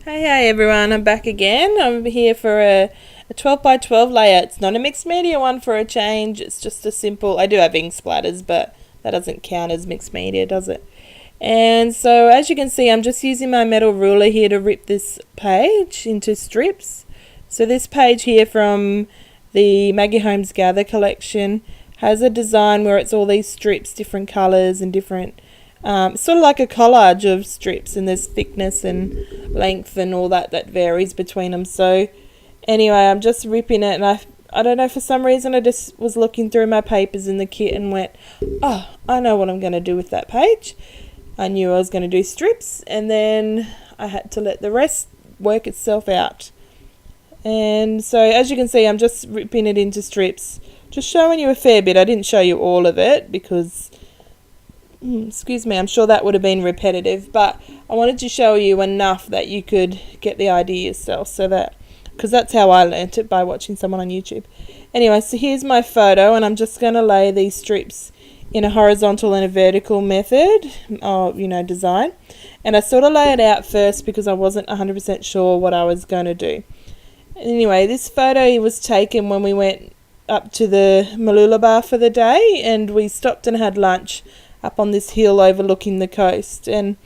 Hey everyone, I'm back again. I'm here for a 12 by 12 layout. It's not a mixed media one for a change. It's just a simple, I do have ink splatters, but that doesn't count as mixed media, does it? And so as you can see, I'm just using my metal ruler here to rip this page into strips. So this page here from the Maggie Holmes Gather collection has a design where it's all these strips, different colours and different sort of like a collage of strips, and there's thickness and length and all that varies between them. So anyway, I'm just ripping it, and I don't know, for some reason I just was looking through my papers in the kit and went, oh, I know what I'm going to do with that page. I knew I was going to do strips, and then I had to let the rest work itself out. And so as you can see, I'm just ripping it into strips, just showing you a fair bit. I didn't show you all of it because excuse me, I'm sure that would have been repetitive, but I wanted to show you enough that you could get the idea yourself, so that, because that's how I learnt it, by watching someone on YouTube. Anyway, so here's my photo, and I'm just going to lay these strips in a horizontal and a vertical method, or design, and I sort of lay it out first because I wasn't 100% sure what I was going to do. Anyway, this photo was taken when we went up to the Mooloolaba for the day, and we stopped and had lunch up on this hill overlooking the coast, and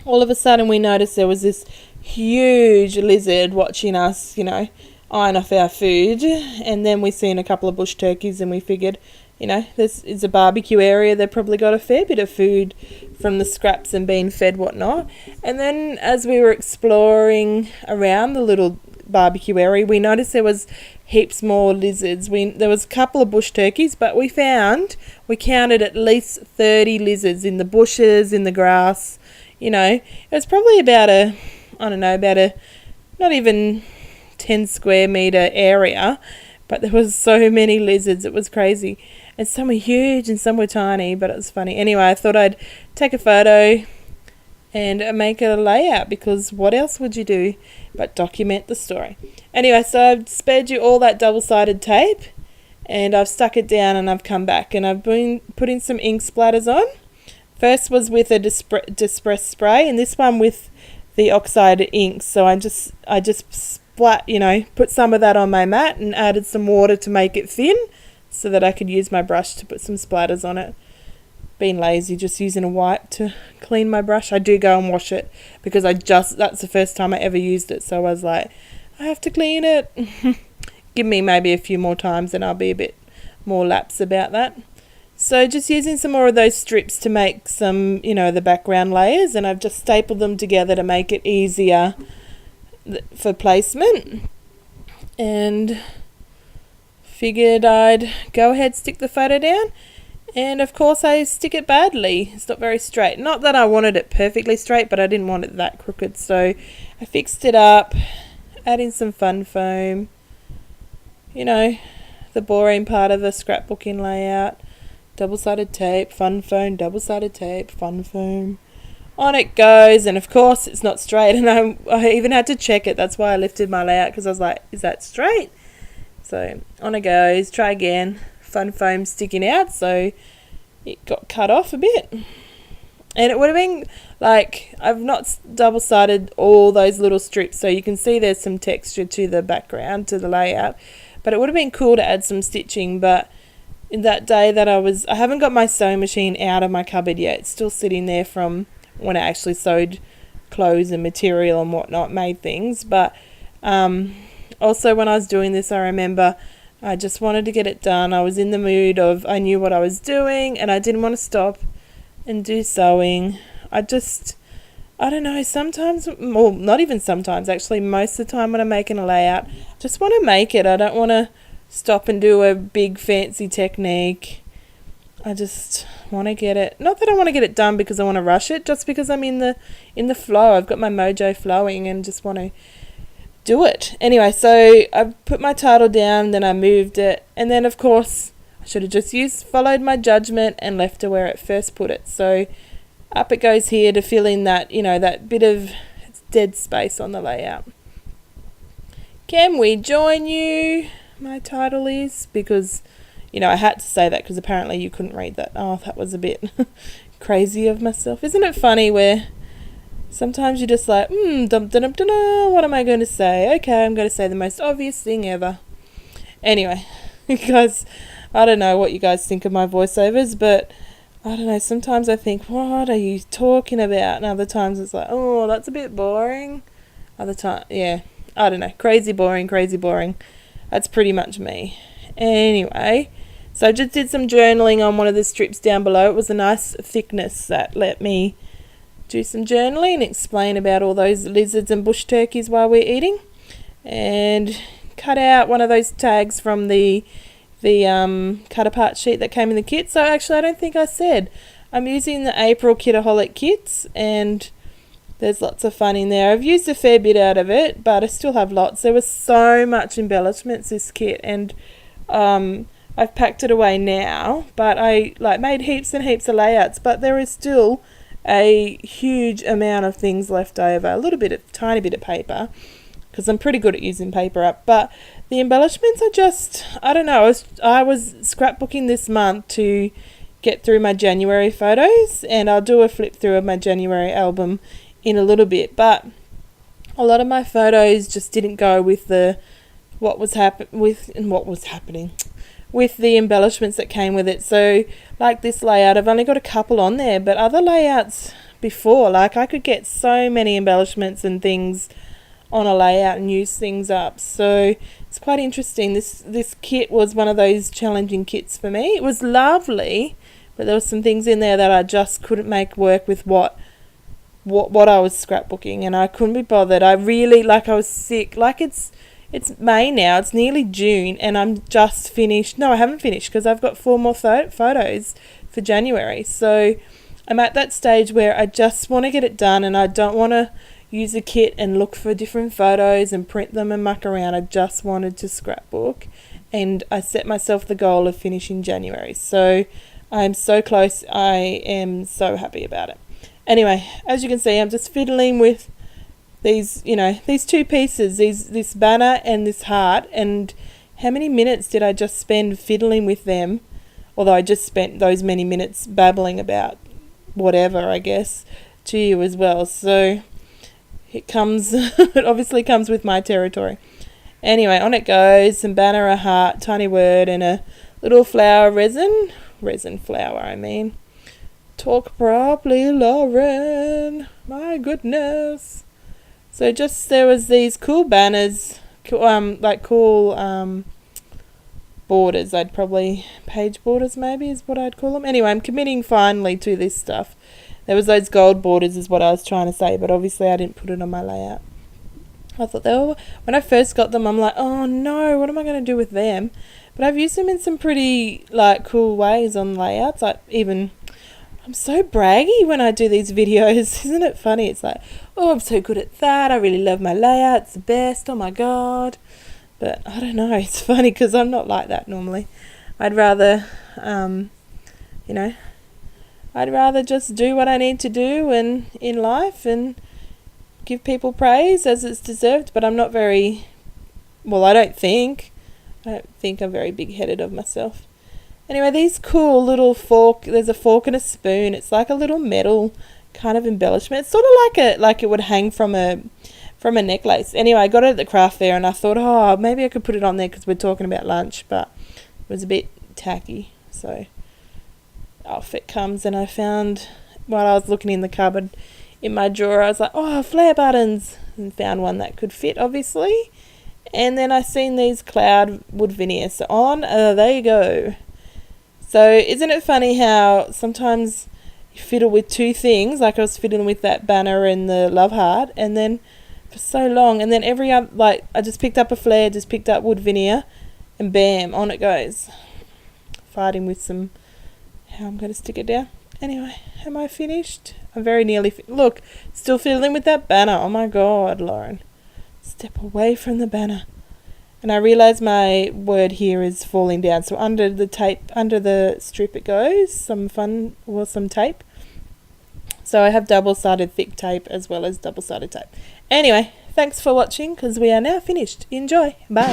all of a sudden we noticed there was this huge lizard watching us, eyeing off our food. And then we seen a couple of bush turkeys, and we figured, this is a barbecue area, they've probably got a fair bit of food from the scraps and being fed whatnot. And then as we were exploring around the little barbecue area, we noticed there was heaps more lizards. There was a couple of bush turkeys, but we counted at least 30 lizards in the bushes, in the grass. It was probably about a not even 10 square meter area, but there was so many lizards, it was crazy. And some were huge and some were tiny, but it was funny. Anyway, I thought I'd take a photo and make a layout, because what else would you do but document the story? Anyway, so I've spared you all that double-sided tape, and I've stuck it down, and I've come back, and I've been putting some ink splatters on. First was with a distress spray, and this one with the oxide ink. So I just splat, put some of that on my mat and added some water to make it thin so that I could use my brush to put some splatters on it. Being lazy, just using a wipe to clean my brush. I do go and wash it because that's the first time I ever used it, so I was like, I have to clean it. Give me maybe a few more times and I'll be a bit more lax about that. So just using some more of those strips to make some, the background layers, and I've just stapled them together to make it easier for placement, and figured I'd go ahead, stick the photo down. And of course I stick it badly. It's not very straight. Not that I wanted it perfectly straight, but I didn't want it that crooked. So I fixed it up, adding some fun foam. The boring part of the scrapbooking layout. Double-sided tape, fun foam, double-sided tape, fun foam. On it goes, and of course it's not straight. And I even had to check it. That's why I lifted my layout, because I was like, is that straight? So on it goes, try again. Fun foam sticking out, so it got cut off a bit, and it would have been like, I've not double-sided all those little strips, so you can see there's some texture to the background, to the layout, but it would have been cool to add some stitching. But in that day that I haven't got my sewing machine out of my cupboard yet. It's still sitting there from when I actually sewed clothes and material and whatnot, made things. But also when I was doing this, I remember I just wanted to get it done. I was in the mood of, I knew what I was doing, and I didn't want to stop and do sewing. I don't know, sometimes, well, not even sometimes, actually, most of the time when I'm making a layout, I just want to make it. I don't want to stop and do a big fancy technique. I just want to get it. Not that I want to get it done because I want to rush it, just because I'm in the flow. I've got my mojo flowing and just want to do it. Anyway, so I put my title down, then I moved it, and then of course I should have just followed my judgment and left it where it first put it. So up it goes here to fill in that, that bit of dead space on the layout. Can we join you? My title is, because I had to say that because apparently you couldn't read that. Oh, that was a bit crazy of myself. Isn't it funny where Sometimes you're just like, what am I going to say? Okay, I'm going to say the most obvious thing ever. Anyway, you guys, I don't know what you guys think of my voiceovers, but I don't know, sometimes I think, what are you talking about? And other times it's like, oh, that's a bit boring. Other time, yeah, I don't know, crazy boring. That's pretty much me. Anyway, so I just did some journaling on one of the strips down below. It was a nice thickness that let me do some journaling and explain about all those lizards and bush turkeys while we're eating. And cut out one of those tags from the cut apart sheet that came in the kit. So actually, I don't think I said, I'm using the April Kitaholic Kits, and there's lots of fun in there. I've used a fair bit out of it, but I still have lots. There was so much embellishments, this kit, and I've packed it away now, but I made heaps and heaps of layouts, but there is still a huge amount of things left over. Tiny bit of paper, because I'm pretty good at using paper up, but the embellishments are just, I don't know, I was scrapbooking this month to get through my January photos, and I'll do a flip through of my January album in a little bit, but a lot of my photos just didn't go with what was happening with the embellishments that came with it. So like this layout, I've only got a couple on there, but other layouts before, like I could get so many embellishments and things on a layout and use things up. So it's quite interesting. This kit was one of those challenging kits for me. It was lovely, but there were some things in there that I just couldn't make work with what I was scrapbooking, and I couldn't be bothered. I was sick. It's May now, it's nearly June, and I'm just finished. No, I haven't finished, because I've got 4 more photos for January. So I'm at that stage where I just want to get it done, and I don't want to use a kit and look for different photos and print them and muck around. I just wanted to scrapbook, and I set myself the goal of finishing January. So I'm so close. I am so happy about it. Anyway, as you can see, I'm just fiddling with these two pieces, this banner and this heart, and how many minutes did I just spend fiddling with them? Although I just spent those many minutes babbling about whatever, I guess, to you as well. So it obviously comes with my territory. Anyway, on it goes, some banner, a heart, tiny word, and a little flower, resin flower, I mean. Talk properly, Lauren. My goodness. So there was these cool banners, cool borders. Page borders maybe is what I'd call them. Anyway, I'm committing finally to this stuff. There was those gold borders is what I was trying to say, but obviously I didn't put it on my layout. I thought when I first got them, I'm like, oh no, what am I going to do with them? But I've used them in some pretty cool ways on layouts. I'm so braggy when I do these videos. Isn't it funny? It's like, oh, I'm so good at that. I really love my layout. It's the best. Oh, my God. But I don't know. It's funny because I'm not like that normally. I'd rather, I'd rather just do what I need to do in life and give people praise as it's deserved. But I'm not very, I don't think I'm very big-headed of myself. Anyway, these cool little fork, there's a fork and a spoon. It's like a little metal kind of embellishment. It's sort of like it would hang from a necklace. Anyway, I got it at the craft fair, and I thought, maybe I could put it on there because we're talking about lunch, but it was a bit tacky. So off it comes, and I found, while I was looking in the cupboard in my drawer, I was like, flare buttons, and found one that could fit, obviously. And then I seen these cloud wood veneer. So there you go. So isn't it funny how sometimes you fiddle with two things, like I was fiddling with that banner and the love heart, and then for so long, and then every other, I just picked up a flare, just picked up wood veneer, and bam, on it goes. Fighting with how I'm going to stick it down. Anyway, am I finished? I'm very nearly look, still fiddling with that banner. Oh my God, Lauren. Step away from the banner. And I realise my word here is falling down. So under the strip it goes, some tape. So I have double-sided thick tape as well as double-sided tape. Anyway, thanks for watching, because we are now finished. Enjoy. Bye.